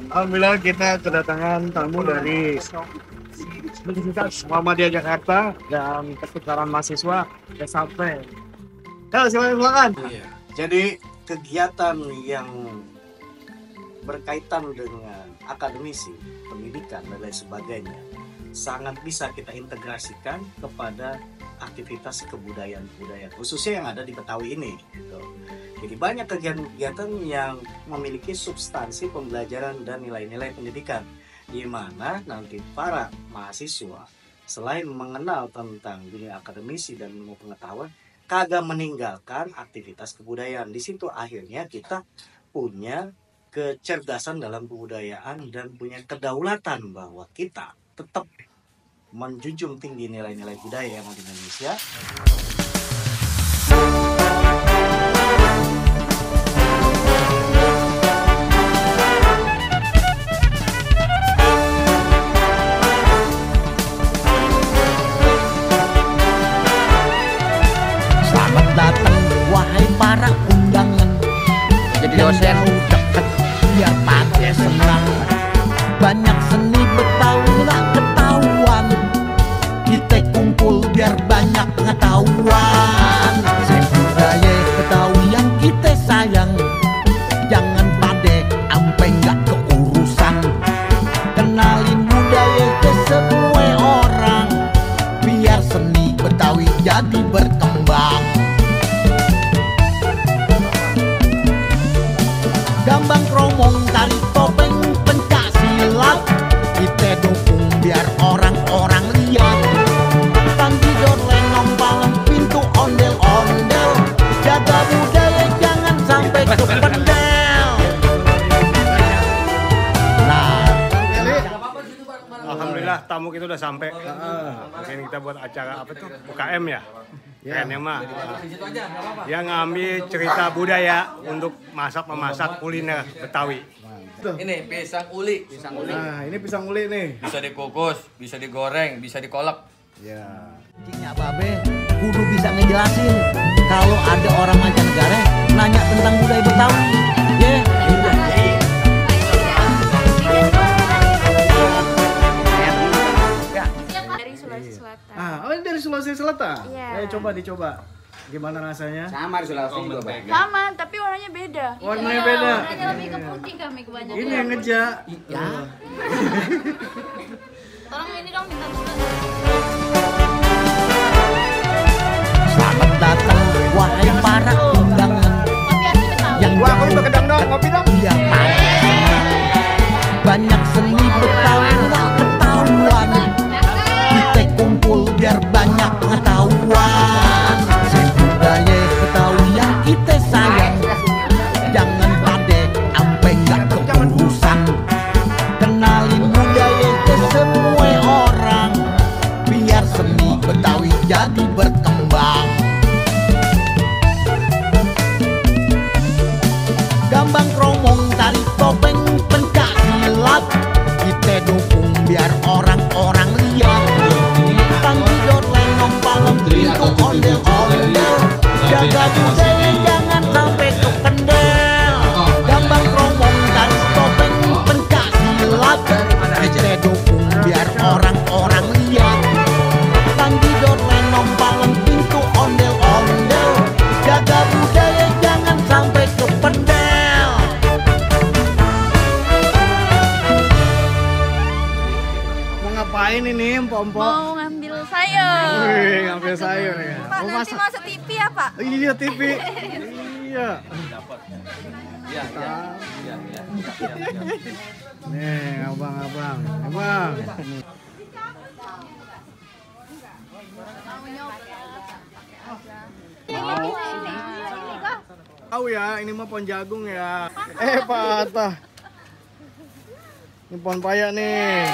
Alhamdulillah kita kedatangan tamu dari Universitas Muhammadiyah Jakarta dan pertukaran mahasiswa udah sampai. Halo, silakan. Iya. Jadi kegiatan yang berkaitan dengan akademisi, pendidikan dan lain sebagainya sangat bisa kita integrasikan kepada aktivitas kebudayaan khususnya yang ada di Betawi ini gitu. Jadi banyak kegiatan-kegiatan yang memiliki substansi pembelajaran dan nilai-nilai pendidikan di mana nanti para mahasiswa selain mengenal tentang dunia akademisi dan ilmu pengetahuan kagak meninggalkan aktivitas kebudayaan. Di situ akhirnya kita punya kecerdasan dalam kebudayaan dan punya kedaulatan bahwa kita tetap menjunjung tinggi nilai-nilai budaya yang ada di Indonesia. Selamat datang wahai para undangan. Jadi dosen deket biar pada senang. Banyak seni Betawi nggak ketahuan. Kita kumpul biar banyak pengetahuan. Saya budaya Betawi yang kita sayang. Jangan pade ampe nggak keurusan. Kenalin budaya ke semua orang. Biar seni Betawi jadi berkembang. Gambang kromong, tari topeng, pencak silat, kita dukung biar orang-orang lihat. Tanggidor lenong palem pintu ondel-ondel, jaga budaya jangan sampai kependel. Nah, Alhamdulillah tamu kita udah sampai. Mungkin kita buat acara apa tuh? UKM ya? Kayaknya mah yang ngambil cerita budaya untuk memasak kuliner Betawi. Ini pisang uli. Nah, ini pisang uli nih. Bisa dikukus, bisa digoreng, bisa dikolak. Ya. Cingnya babe kudu bisa ngejelasin kalau ada orang mancanegara nanya tentang budaya Betawi. Ya. Dari Sulawesi Selatan. Oh ini dari Sulawesi Selatan? Iya. Ayo coba dicoba. Gimana rasanya? Sama di Sulawesi juga Bang. Sama, tapi warnanya beda. Warnanya beda. Warnanya lebih ke putih kami kebanyakan. Ini yang ngejak. Ya. Tolong ini dong minta dulu. Selamat datang wahai para undangan. Kopi asli Betawi. Yang Wah, aku juga kedang dong, ngopi dong. Iya, banyak seni Betawi nggak ketahuan. Kita kumpul biar banyak pengetahuan. Saya budaya Betawi yang kita sayang. Jangan pade ampe nggak keurusan. Kenalin budaya ke semua orang. Biar seni Betawi jadi berkembang. Gambang kromong, tari topeng, pencak silat, kita dukung biar orang-orang lihat. Tanggidor lenong palem pintu ondel-ondel, jaga budaya jangan sampai kependel. Gambang kromong, tari topeng, pencak silat, kita dukung biar orang-orang lihat. Tanggidor lenong palem pintu ondel-ondel, jaga budaya jangan sampai kependel. Mau ngapain ini, Mpok-mpok? Mau ngambil sayur. Wih, ngambil sayur ya. Pak, Mau nanti masak? masuk TV ya, Pak? Iya, TV. Iya. Iya, iya. Iya, iya. Nih, abang-abang. Abang. Ini kok. Tahu ya, ini mah pohon jagung ya. Patah. Ini pohon paya nih.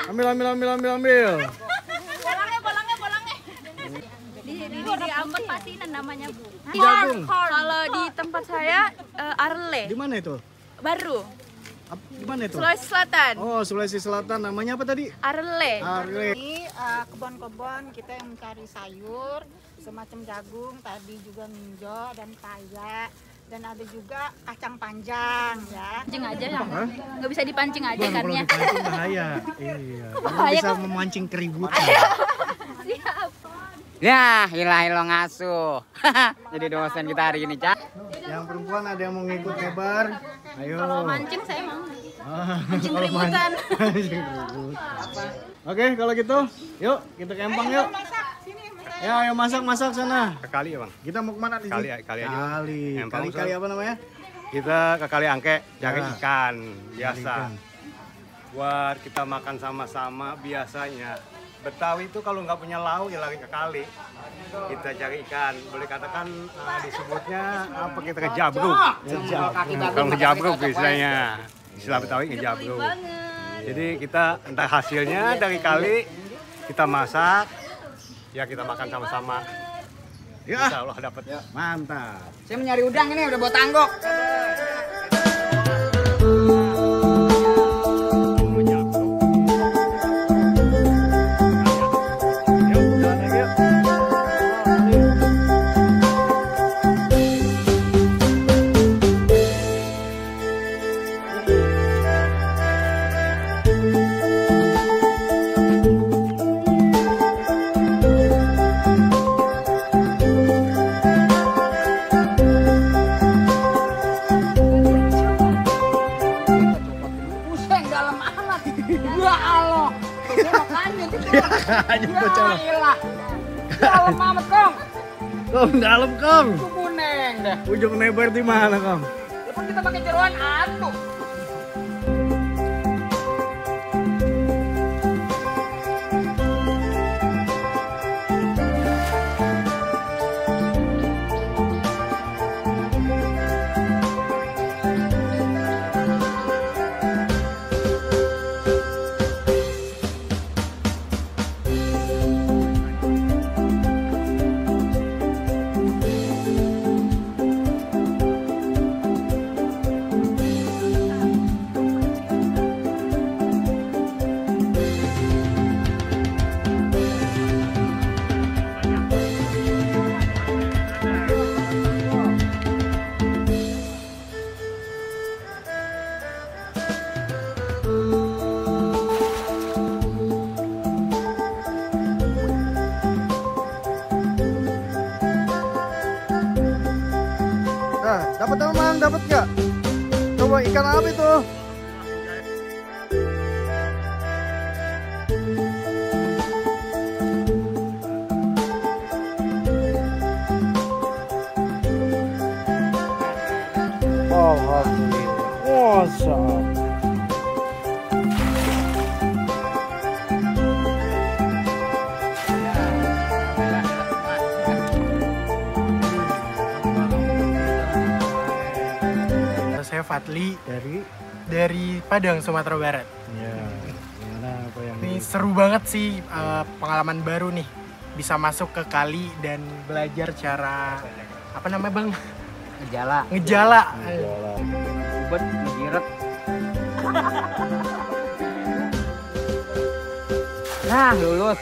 Ambil. Bolangnya. Diambil pasinan namanya, Bu. Jagung. Kalau di tempat saya Arle. Di mana itu? Baru. Di mana itu? Sulawesi Selatan. Oh, Sulawesi Selatan. Namanya apa tadi? Arle. Arle. Ini kebun-kebun kita yang mencari sayur semacam jagung, tadi juga minjo dan paya. Dan ada juga kacang panjang ya. Pancing aja ya. Nggak bisa dipancing aja Bang, kalau ikannya. dipancing bahaya. Iya. bahaya Bisa kok? memancing keributan. Siap. Ya, ilah ngasuh. Jadi dosen kita hari ini, Cak. Yang perempuan ada yang mau ngikut nebar? Ayo. Kalau mancing saya mau. Ah, Mancing kalau keributan. mancing keributan. Oke, kalau gitu, yuk kita ke empang yuk. Ya, ayo masak sana. Ke kali ya bang. Kita mau kemana di sini? Kali aja. Kali. Empang, Kali apa namanya? Kita ke kali angke cari Ya. ikan biasa. ikan. Buat kita makan sama-sama biasanya. Betawi itu kalau nggak punya lauk ya lari ke kali. Kita cari ikan. Boleh katakan disebutnya apa kita ngejabruk. Kalau ngejabruk biasanya. Istilah Betawi ngejabruk. Jadi kita entah hasilnya dari kali kita masak. Ya kita makan sama-sama. Ya, Insya Allah dapat. mantap. Saya mencari udang ini udah bawa tanggok. Yuk, jalan lagi yuk. Pusing dalam amat. Ya Allah. Saya makanya Hanya bocah. ilah. Dalam amat, Kong. Kom, dalam kom. Itu kuning deh. Ujung nebar di mana kom? Lepas kita pakai jeroan atuh. Nah, dapat teman, dapat nggak? Coba ikan apa itu? Alhamdulillah. Masa. Saya Fadli dari Padang, Sumatera Barat. Ya, gimana apa yang Ini seru banget sih, pengalaman baru nih. Bisa masuk ke kali dan belajar cara apa namanya bang? Ngejala. Ngejala. Ubet, ngegiret. Nah, lulus.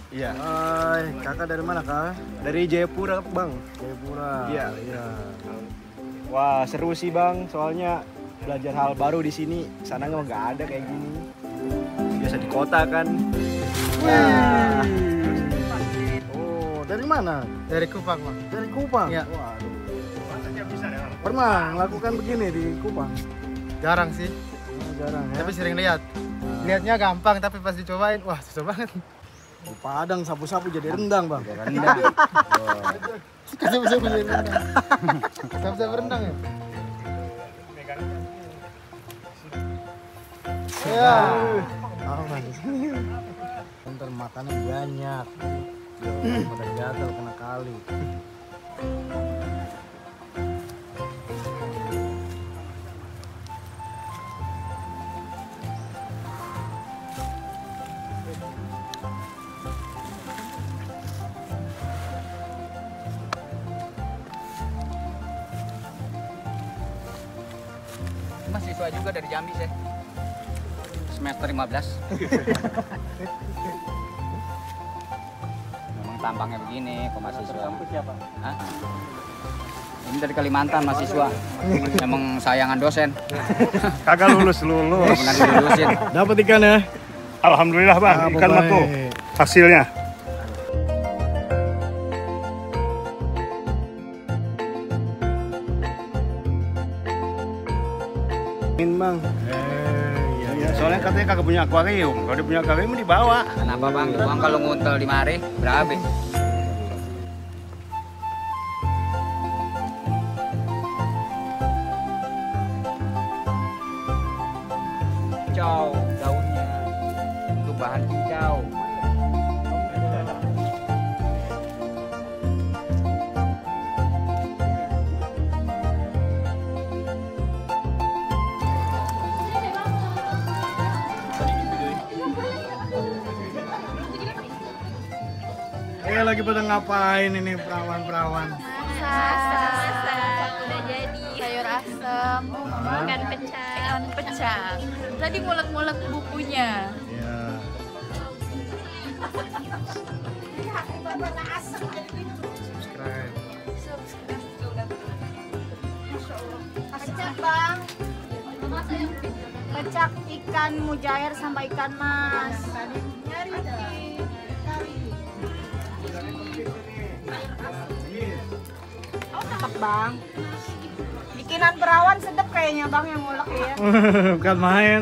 Iya. Hai, kakak dari mana kak? Dari Jayapura, Bang. Jayapura. Iya. Iya. Wah, seru sih, Bang. Soalnya belajar hal baru di sini. Sana nggak ada kayak gini. Biasa di kota kan. Wah. Oh, dari mana? Dari Kupang bang. Dari Kupang. Iya. Waduh. Pernah melakukan begini di Kupang? Jarang sih, Jarang ya. tapi sering lihat. Lihatnya gampang, tapi pas dicobain, wah susah banget. Di Padang sapu-sapu jadi rendang, Bang. Rendang. Sapu-sapu jadi rendang. Sapu-sapu rendang ya? Ya. Aman. Ntar makanan banyak. Pada gatal kena kali. Mahasiswa juga dari Jambi saya. Semester 15. Memang tampangnya begini, kok mahasiswa. Kampus siapa? Hah? Ini dari Kalimantan mahasiswa. Emang sayangan dosen. Kagak lulus. Pernah dilulusin. Dapat ikan ya? Alhamdulillah bang, ikan mako hasilnya. Bang. Iya. Soalnya katanya kagak punya akuarium. Kalau dia punya akuarium dibawa. Kenapa bang? Uang kalau nguntel di mari berapa? Cincau daunnya untuk bahan cincau. Lagi pada ngapain ini perawan-perawan? Masak. Udah jadi. Sayur asem. Ikan pecah. Tadi ngulek-ngulek bukunya. Ya. Pecak bang. Pecak ikan mujair sama ikan mas. Nyari Cakep bang. Bikinan perawan sedap kayaknya bang yang ngulek ya. Bukan main.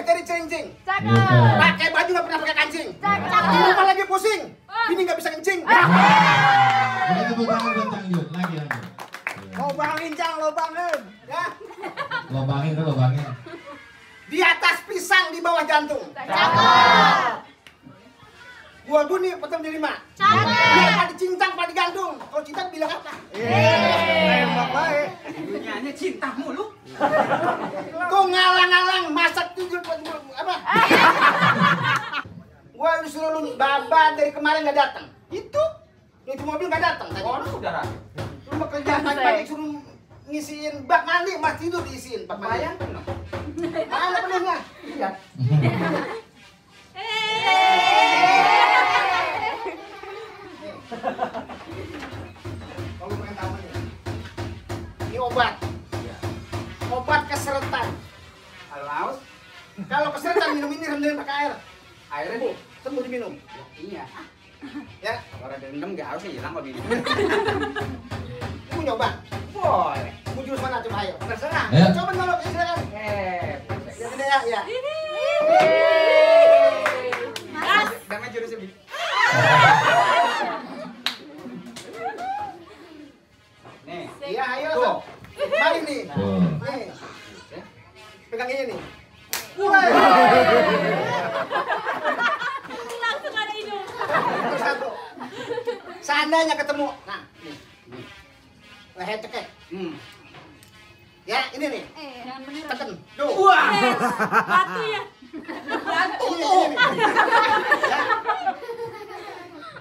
jadi cengcing. Cakep. Pakai baju nggak pernah pakai kancing. Cakep. Di rumah lagi pusing. Bini nggak bisa kencing. Ini tepuk tangan buat Cang Jun. Lagi. Lobangin Cang, lobangin. Ya. Lobangin. Di atas pisang, di bawah jantung. Cakep. Gua bunyi potong jadi 5. Cakep. Dia pada cincang, pada gantung. Kalau cinta bilang apa? Tembak baik. Dunianya cinta mulu. Kok ngalang-ngalang masak tujuh apa? Gua disuruh lu babat dari kemarin nggak datang. Itu mobil nggak datang. Oh, saudara. Lu mau kerja pagi-pagi suruh ngisiin bak mandi, mas tidur diisiin bak mandi. Mana penuhnya? Lihat. Kalau pengen tahu ini obat keseretan. Haus? Kalau keseretan minum ini rendahin pakai air. Airnya bu, sembuh diminum. Iya. Ya. Kalau ada dendam nggak harus hilang kok ini. Mau nyoba? Boleh. Mau jurus mana coba ayo? Terserah. Coba nyolok ini silakan. Ya gede ya. Mas. Dengan jurus ini. Nih, iya ayo. Tuh. Mari nih. Nih. Pegang ini nih. Langsung ada hidung. Satu. Seandainya ketemu. Nah, nih. Leher cekek. Ya, ini nih. Jangan bener. Tekan. Tuh. Wah. Batu ya. Batu. Ini. Ya.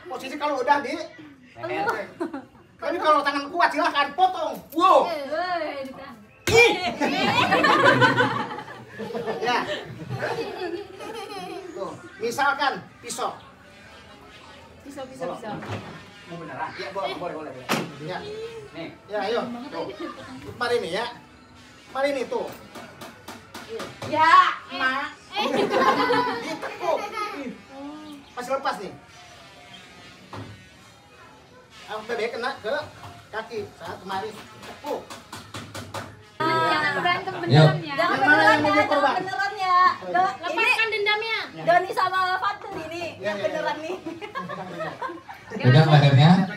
Posisi kalau udah di leher. Tapi kalau tangan kuat silahkan potong. Wow. Ya. Tuh, misalkan pisau. Pisau. Mau beneran? Ya, boleh. Ya. Nih, ya ayo. Tuh. Mari nih ya. Mari nih tuh. Ya, Mak. Ditekuk. Masih lepas nih. Sampai kena ke kaki saat kemarin tekuk. Jangan berantem beneran ya. Jangan beneran ya. Lepaskan dendamnya. Doni sama Fatur ini yang beneran nih. Pegang lehernya.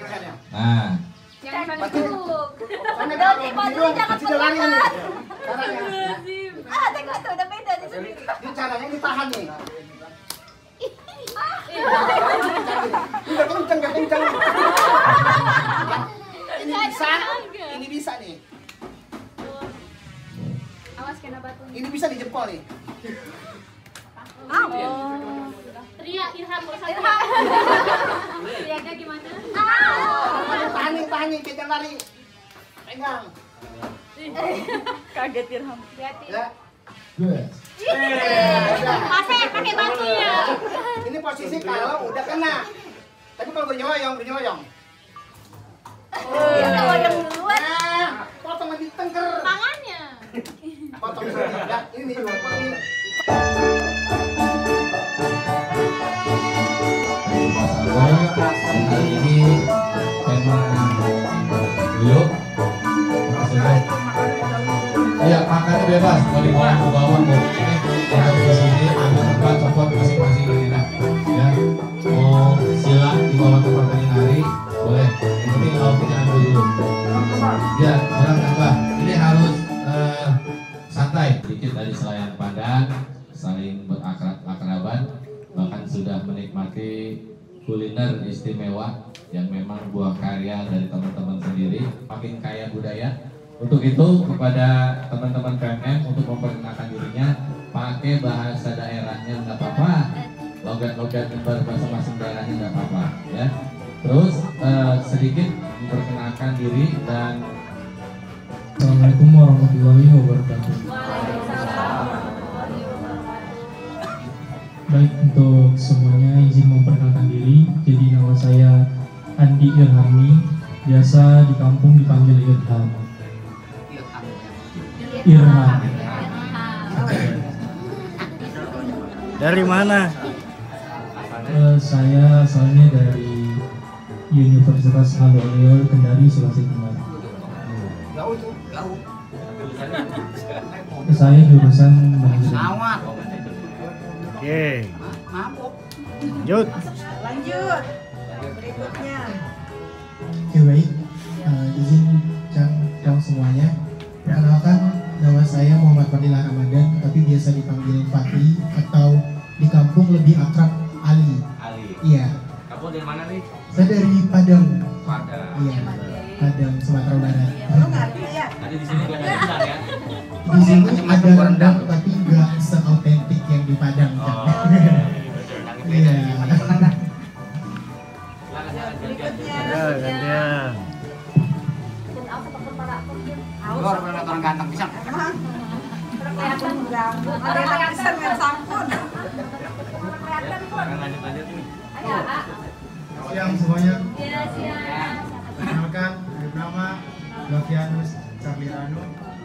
Nah. Jangan saling peluk. Doni, Fatur jangan pelukan. Tengok tuh udah beda nih sendiri. Ini caranya ditahan nih. Udah kenceng. Ini bisa nih. Awas kena batunya. Ini bisa di jempol nih. Teriak Irham. Teriaknya gimana? Tahan nih, jangan lari. Pegang. Kaget Irham. Hati-hati. Ya. Masih pakai batunya. Ini posisi kalau udah kena. Tapi kalau bernyolong. Yang duluan. Nah, potong lagi tengker. Tangannya. Potong sini. Ya, ini. Kali ini tema yuk. Iya, makannya bebas. Mau di bawah ke bawah mau ada di sini ambil tempat copot masing-masing ini nah. Ya, mau silang di bawah tempat nari boleh. Yang penting lauknya ambil dulu. Ya, kurang tambah. Ini harus santai. Sedikit dari selayan pandang, saling berakraban, bahkan sudah menikmati kuliner istimewa yang memang buah karya dari teman-teman sendiri. Makin kaya budaya. Untuk itu kepada teman-teman PMM untuk memperkenalkan dirinya pakai bahasa daerahnya nggak apa-apa, logat-logat berbahasa masing daerahnya nggak apa-apa ya. Terus sedikit memperkenalkan diri dan Assalamualaikum warahmatullahi wabarakatuh. Baik, untuk semuanya izin memperkenalkan diri. Jadi nama saya Andi Irhami, biasa di kampung dipanggil Irham. Dari mana? Saya asalnya dari Universitas Alor Kendari, Sulawesi Tenggara. Saya jurusan manajemen. Oke. Lanjut. Lanjut. Berikutnya. Oke baik, izin Cang semuanya. Perkenalkan, nama saya Muhammad Fadilah Ramadan, tapi biasa dipanggil Fatih atau di kampung lebih akrab Ali. Ali. Iya. Kamu dari mana nih? Saya dari Padang. Padang. Iya. Padang, Sumatera Barat. Lu ngerti ya? Tadi di sini nggak ada rendang ya? Di sini ada rendang, tapi nggak seautentik yang di Padang. Iya. Gantian. Lu orang pernah orang ganteng bisa. Ada yang pesen yang sampun. Siang semuanya. Iya, siang. Perkenalkan, nama Novianus Charlie Ranu,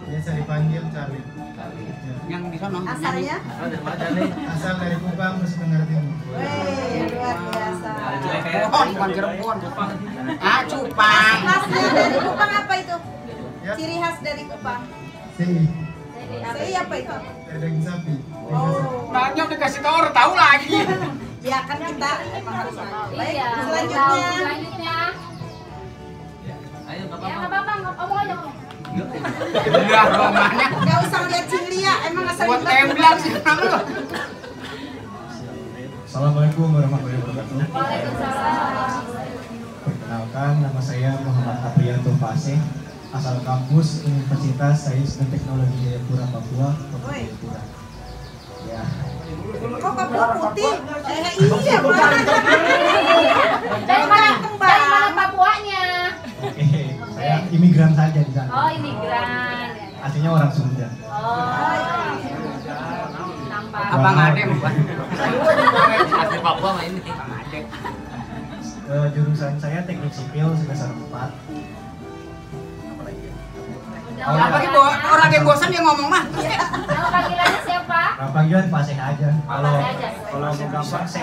biasa dipanggil Charlie. Yang di sana. Asalnya? Asal dari Kupang, Nusa Tenggara Timur. Wih, luar biasa. Bukan Cirebon. Ah, Cupang. Khasnya dari Kupang apa itu? Ciri khas dari Kupang. CI, CI apa itu? daging sapi. Oh. Nanya udah kasih tahu, orang tahu lagi. Ya kan kita emang harus tahu. Baik, Iya. selanjutnya. Selanjutnya. Ayo, Ya nggak apa-apa, ngomong aja ngomong. Udah, romannya. Gak usah lihat Cilia, emang asal Buat tembak sih lu. Assalamualaikum warahmatullahi wabarakatuh. Waalaikumsalam. Perkenalkan, nama saya Muhammad Aprianto Fasih, asal kampus Universitas Sains dan Teknologi Jayapura, Papua, Kota Jayapura. Ya. Kok Papua putih? Iya, Bang. Dari mana Papuanya? Oke, saya imigran saja di sana. Oh, imigran. Aslinya orang Sunda. Oh, nampak. Abang Ade bukan. Asli Papua mah ini. Abang Ade. Jurusan saya teknik sipil semester 4. Apa gitu? Orang yang bosan dia ngomong mah. Nama panggilannya siapa? Panggilan Fasih aja. Kalau Fasih aja. kalau mau gampang Seh.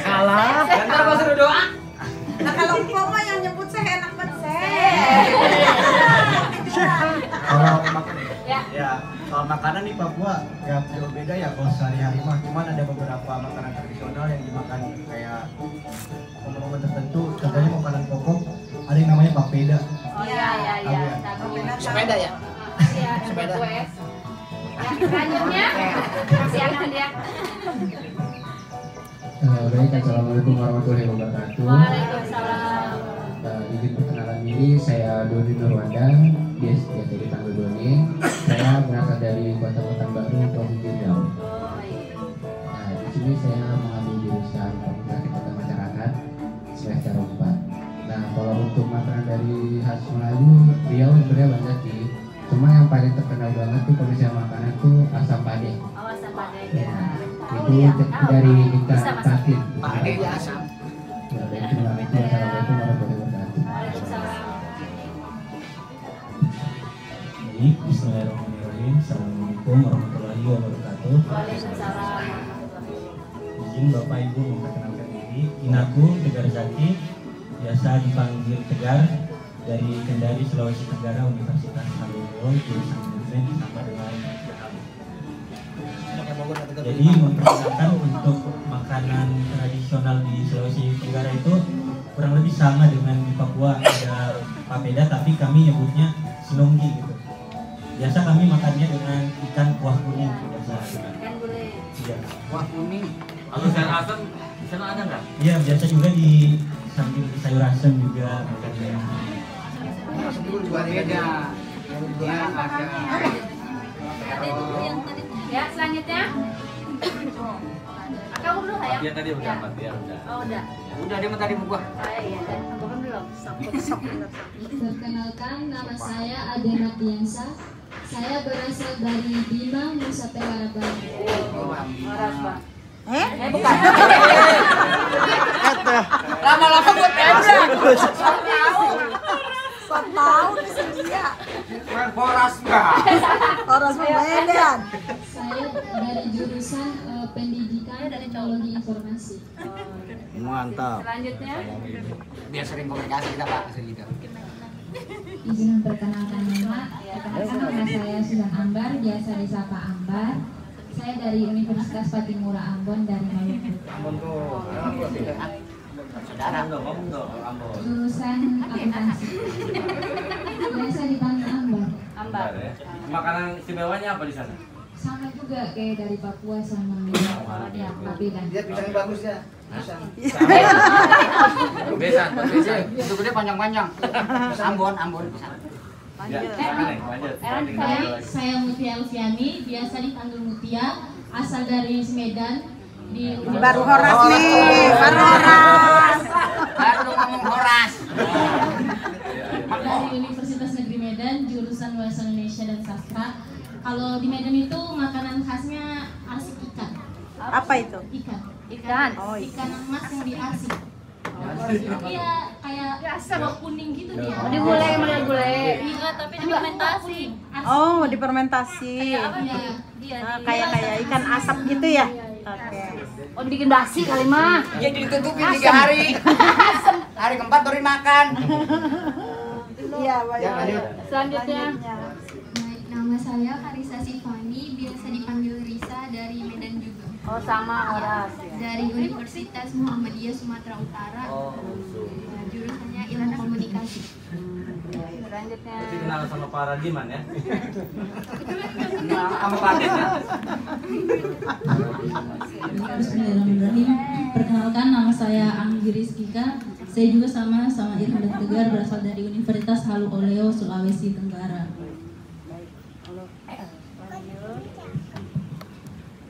Salah. Ntar gua suruh doa. Nah kalau empok mah yang nyebut saya enak banget Kalau Ya. kalau makanan di Papua ya jauh beda ya kalau sehari-hari mah. Cuman ada beberapa makanan tradisional yang dimakan kayak momen-momen tertentu. Contohnya makanan pokok ada yang namanya papeda. Oh iya. Sepeda ya? Iya, sepeda. Ya, selanjutnya masih akan dia. Baik, assalamualaikum warahmatullahi wabarakatuh. Waalaikumsalam. Izin perkenalan diri, saya Doni Nurwanda, biasa dipanggil Doni. Saya berasal dari Kota Pekanbaru, Provinsi Riau. Nah, di sini saya mengambil jurusan Komunikasi Kota Masyarakat semester 4. Nah, kalau untuk makanan dari khas Melayu, Riau sebenarnya banyak sih. Cuma yang paling terkenal banget tuh kalau misalnya makanan tuh asam pade. Oh, asam pade. Ya. Itu dari ikan patin. Pade asam. Ya, dan terima kasih. Assalamualaikum warahmatullahi wabarakatuh. Baik, bismillahirrahmanirrahim. Assalamualaikum warahmatullahi wabarakatuh. Waalaikumsalam. Izin Bapak Ibu memperkenalkan diri. Inaku Tegar Zaki, biasa dipanggil Tegar, dari Kendari, Sulawesi Tenggara, Universitas Halolo, jurusan manajemen sama dengan Jadi memperkenalkan untuk makanan tradisional di Sulawesi Tenggara itu kurang lebih sama dengan di Papua, ada papeda tapi kami nyebutnya sinonggi gitu. Biasa kami makannya dengan ikan kuah kuning biasa. Ikan gulai. Iya. Kuah kuning. Kalau sayur asam di sana ada nggak? Iya, biasa juga di samping sayur asem juga makannya. Beda. Dia ada. Ya, selanjutnya. Kamu dulu ya? Dia tadi udah, dia udah. Oh, udah. Udah dia tadi gua. Iya, aku kan belum. Perkenalkan, nama saya Adena Piansa. Saya berasal dari Bima, Nusa Tenggara Barat. Bukan. Lama-lama buat tembak. Tahu di sini ya. Boras enggak? Boras Medan. Saya dari jurusan Pendidikan dan Teknologi Informasi. Mantap. Selanjutnya. Biar sering komunikasi kita Pak, sering gitu. Izin memperkenalkan nama. Perkenalkan nama saya Susan Ambar, biasa disapa Ambar. Saya dari Universitas Patimura Ambon dari Maluku. Jurusan akuntansi. Biasa dipanggil Ambar. Makanan istimewanya apa di sana? Sama juga kayak dari Papua sama ya, beda. Dia pisang bagus ya. Besan. Itu gede panjang-panjang. Ambon. Saya Mutia Alfiani, biasa dipanggil Mutia, asal dari Medan di Baru Horas nih, baru Horas. Baru ngomong Horas. Dari Universitas Negeri Medan, jurusan Bahasa Indonesia dan Sastra. Kalau di Medan itu makanan khasnya arsik ikan. Apa itu? Ikan. Oh, ikan emas yang diarsik. Iya, kayak buah kuning gitu dia. Digulai. Iya, tapi difermentasi. Oh, difermentasi. Kayak ikan asap gitu ya? Oke. Oh, dibikin dasi kali mah. Jadi ditutupin 3 hari. Hari keempat baru makan. Iya, baik. Selanjutnya. Nama saya Karisa Sifani, biasa dipanggil Risa dari Medan juga. Oh, sama Horas ya. Dari Universitas Muhammadiyah Sumatera Utara. Jurusannya Ilmu Komunikasi. Selanjutnya. Berarti kenal sama Pak Radiman ya? Sama Pak Radiman. Bismillahirrahmanirrahim. Perkenalkan, nama saya Anggi Rizkika. Saya juga sama Irham Tegar, berasal dari Universitas Halu Oleo, Sulawesi Tenggara.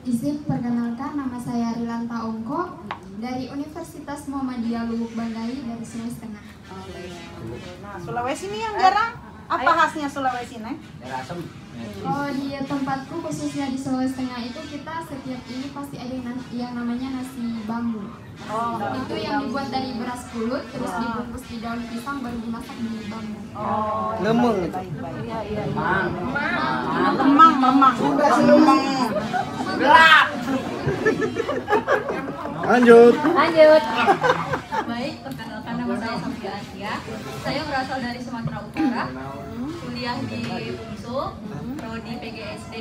Izin perkenalkan, nama saya Rilanta Ongko dari Universitas Muhammadiyah Lubuk Banggai dari Sulawesi Tengah. Nah, Sulawesi ini yang jarang. Apa khasnya Sulawesi, Neng? Asam. Oh, di tempatku khususnya di Sulawesi Tengah itu kita setiap ini pasti ada yang namanya nasi bambu. Oh, itu yang dibuat dari beras pulut terus dibungkus di daun pisang baru dimasak di bambu. Oh, Lemeng itu. Iya. Lemang. Sudah lemang. Gelap. Lanjut. Baik, perkenalkan nama saya Sofia Asia. Saya berasal dari Sumatera Utara. Kuliah di UNSU, prodi PGSD.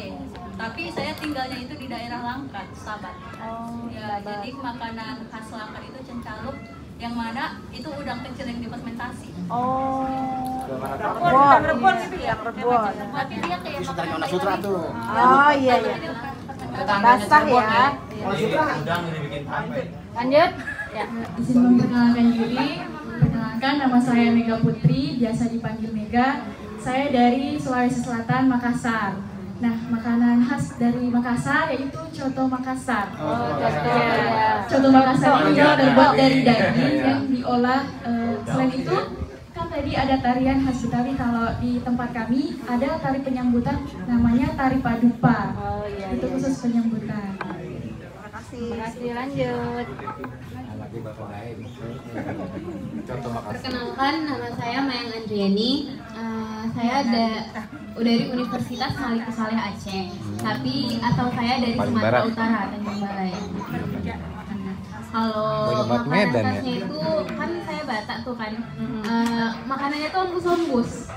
Tapi saya tinggalnya itu di daerah Langkat, Sabat. Ya, jadi makanan khas Langkat itu cencaluk, yang mana itu udang kecil yang difermentasi. Rebon gitu ya, rebon. Tapi dia kayak makanan Sutra tuh. Oh, iya. Basah ya. Udang ini bikin tempe. Lanjut. Ya. Izin memperkenalkan diri. Perkenalkan, nama saya Mega Putri, biasa dipanggil Mega. Saya dari Sulawesi Selatan, Makassar. Nah, makanan khas dari Makassar yaitu coto Makassar. Coto Makassar itu terbuat dari daging yang diolah. Selain itu, kan tadi ada tarian khas Betawi. Kalau di tempat kami ada tari penyambutan namanya tari padupa. Itu khusus penyambutan. Terima kasih. Lanjut. Perkenalkan, nama saya Mayang Andriani. Saya dari Universitas Malik Saleh Aceh. Tapi saya dari Sumatera Utara, Tanjung Balai. Kalau makanan khasnya itu kan saya Batak tuh kan. Makanannya tuh ombus-ombus.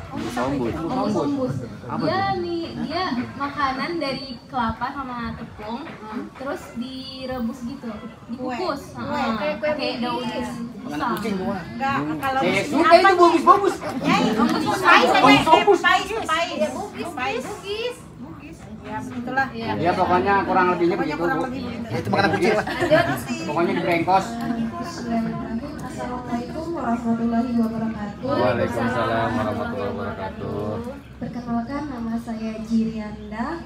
Dia makanan dari kelapa sama tepung, terus direbus gitu, dikukus, kayak daun pisang. Enggak, kalau Suka itu bungkus-bungkus. Bugis. Ya, begitulah. Ya pokoknya kurang lebihnya begitu. Itu makanan kucing lah. Pokoknya dibrengkos. Assalamualaikum warahmatullahi wabarakatuh. Waalaikumsalam warahmatullahi wabarakatuh. Perkenalkan, nama saya Jirianda.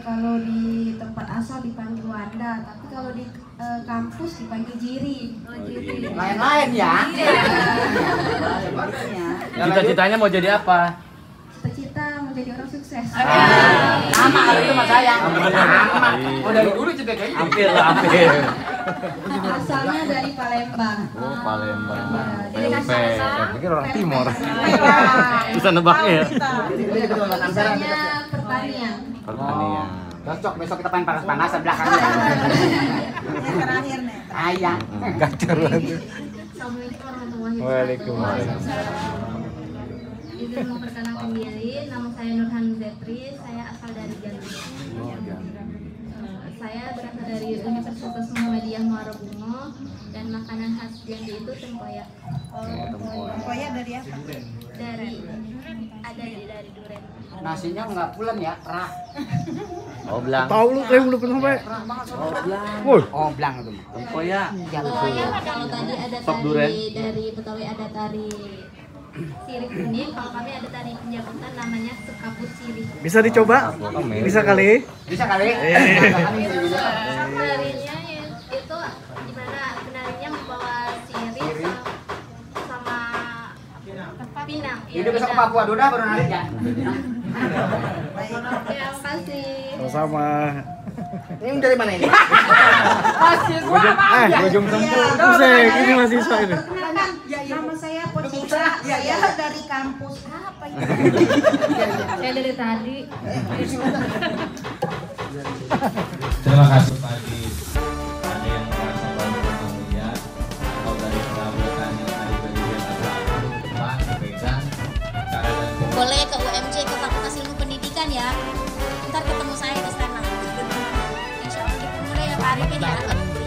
Kalau di tempat asal dipanggil Wanda, tapi kalau di kampus dipanggil Jiri. Lain-lain ya. Cita-citanya mau jadi apa? Cita-cita menjadi orang sukses. Sama kalau itu mas saya. Sama. Oh dari dulu cita kayak gitu. Hampir. Asalnya dari Palembang. Oh, Palembang. PMP. Saya pikir orang Timur. Bisa nebaknya ya? Jurusannya pertanian. Pertanian. Cocok, besok kita main panas-panasan belakangnya. Yang terakhir nih. Ayah. Gacor banget. Assalamualaikum warahmatullahi wabarakatuh. Waalaikumsalam. Izin memperkenalkan diri, nama saya Nurhan Zetri, saya asal dari Jambi. dari Universitas Muhammadiyah Muara Bungo, dan makanan khas Jambi itu tempoyak. Tempoyak dari apa? Dari duren. Nasinya nggak pulen ya, rak. Oblang. Tahu lu, saya belum pernah sampai. Oblang itu. Tempoyak. Kalau tadi ada dari Betawi ada tari sirih kuning, kalau kami ada tari penjabutan namanya sekaput sirih. Bisa dicoba? Bisa kali? Bisa kali. Penarinya itu gimana? Penarinya membawa sirih sama pinang. Jadi besok ke Papua Duda baru narik ya. Terima kasih. Sama. Ini dari mana ini? Masih gua apa aja? Bojong Sempur. Pusing, ini mahasiswa ini. Nama saya Pocika, saya dari kampus apa ini? Saya dari tadi. Terima kasih tadi. Ada yang merasa baru melihat atau dari perabotan yang ada di atas depan pegang cara dan Boleh ke UMJ, ke Fakultas Ilmu Pendidikan ya. Ntar ketemu saya di sana. Insya Allah dimulai ya Pak Arifin ya.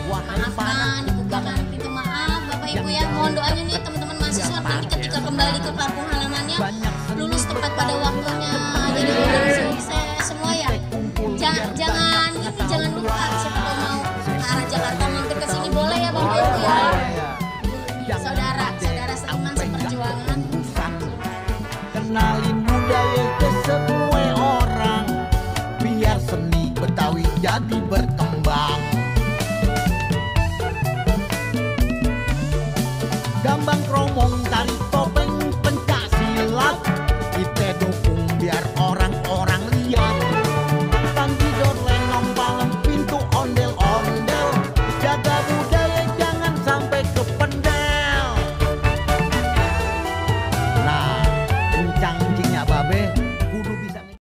Maafkan, dibukakan pintu maaf Bapak Ibu ya. Mohon doanya nih teman-teman mahasiswa nanti ketika kembali ke kampung halamannya